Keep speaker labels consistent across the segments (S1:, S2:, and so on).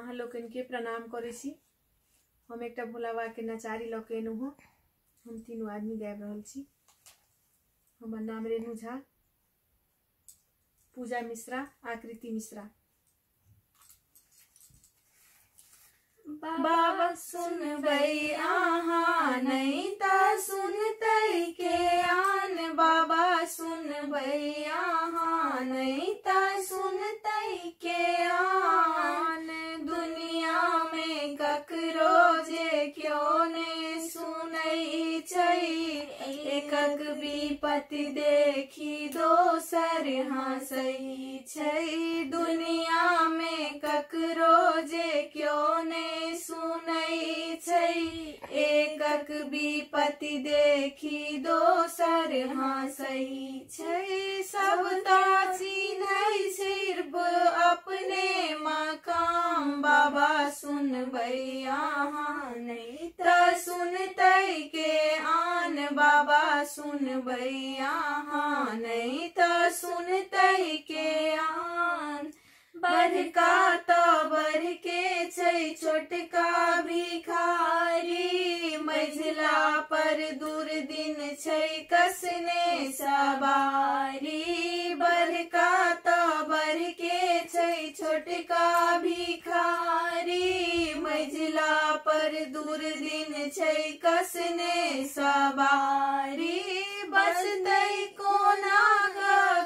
S1: अहाँ लोगन के प्रणाम करे छी। हम एक भोला बाबा के नचारी लके एनु हो। हम तीनों आदमी गाबि रहल छी। हमर नाम रेणु झा, पूजा मिश्रा, आकृति मिश्रा।
S2: बाबा सुनबै अहाँ नहीं ता सुनतै के आन, बाबा सुनबै अहाँ नहीं ता सुनतै के आन। दुनिया में ककरो जे क्यों ने सुनै छै, एकक विपत्ति देखी दोसर हंसै छै। दुनिया में ककरो जे क्यों ने सुनै छै, एकक विपत्ति देखी दोसर हंसै छै। सब ता चिन्है सिर्फ अपने मकाम, बाबा सुनबै अहाँ नहीं ता सुनतै के आन, बाबा सुनबै अहाँ नहीं ता सुनतै के आन। बड़का तो बढ़ के छै छोटका भिखारी, मझिला पर दुर्दिन छै कसने सवारी। बड़का तो बढ़ के छै छोटका भिखारी, मझिला पर दुर्दिन छै कसने सवारी। बचतै कोना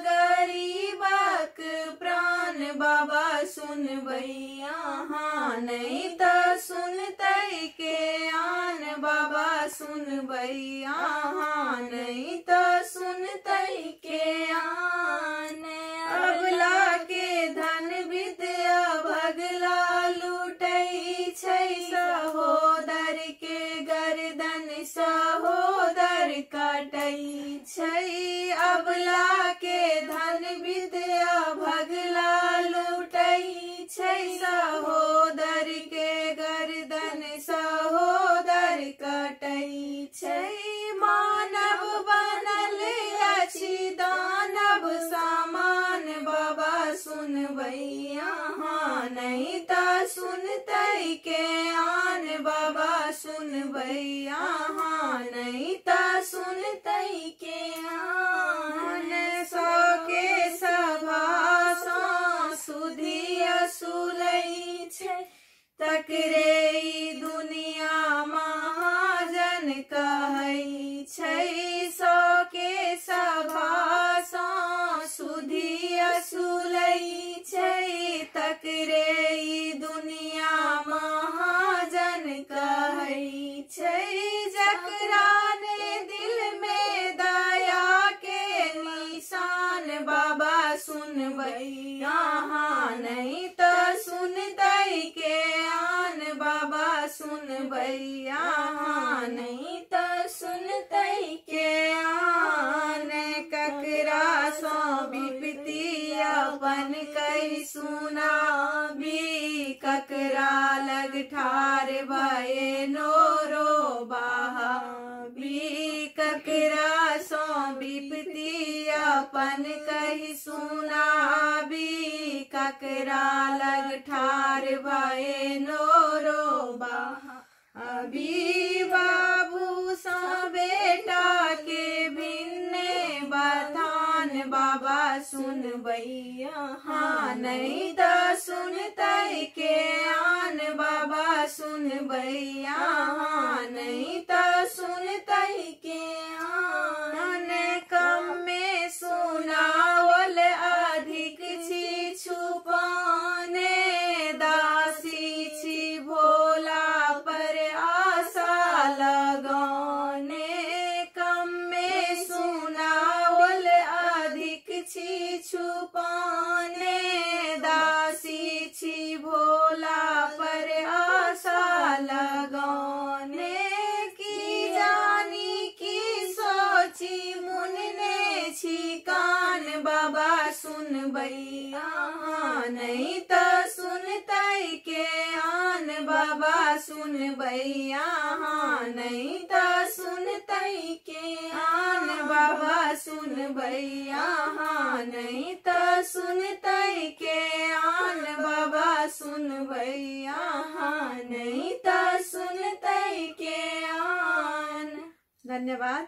S2: गरीबक प्राण, बाबा सुनबै अहाँ नहीं ता सुनतै के आन, बाबा सुनबै अहाँ नहीं ता सुनतै के आन। अबला के धन विद्या भगला लूटै छै, सहोदर के गर्दन सहोदर काटै छै। अबला के धन विद्या भगला लूटै छै, सहोदर के गर्दन सहोदर काटै छै। मानव बनल अछि दानव समान, बाबा सुनबै अहाँ नहीं ता सुनतै के आन, बाबा सुनबै अहाँ नहीं ता सुनतै के आन। सौ के सभा सुधी असुलै छै, तकरे ई दुनिया महाजन कहै छै। सौ के सभा सुधी असुलै छै, तकरे ई दुनिया महाजन कहै छै। जकरा ने दिल में दया के निशान, बाबा सुनबै अहाँ नहीं ता सुनतै के आन, बाबा सुनबै अहाँ नहीं ता सुनतै के आन। ककरा सो विपत्ति अपन कहि सुनाबी, ककरा लग ठार भये नोरो बहाबी। ककरा सो विपत्ति अपन कहि सुनाबी, ककरा लग ठार भये नोरो बहाबी। बाबू सा बेटा के भिन्ने बथान, बाबा सुनबै अहाँ नहीं ता सुनतै के आन, बाबा सुनबै अहाँ नहीं ता सुनतै के आन। कम में सुनावल अधिक छी छुपाने, दासी छी भोला पर आशा लगाने। कम में सुनावल अधिक छी छुपाने, दासी छी भोला पर आशा लगाने। की जानी की सोची मुनने छी कान, बाबा सुनबै अहाँ नहीं ता सुनतै के आन, बाबा सुन भैया हाँ नहीं तो सुनतई के आन बाबा सुन भैया हाँ नहीं तो सुनतई के आन बाबा सुन भैया हाँ नहीं तो सुनतई के आन।
S1: धन्यवाद।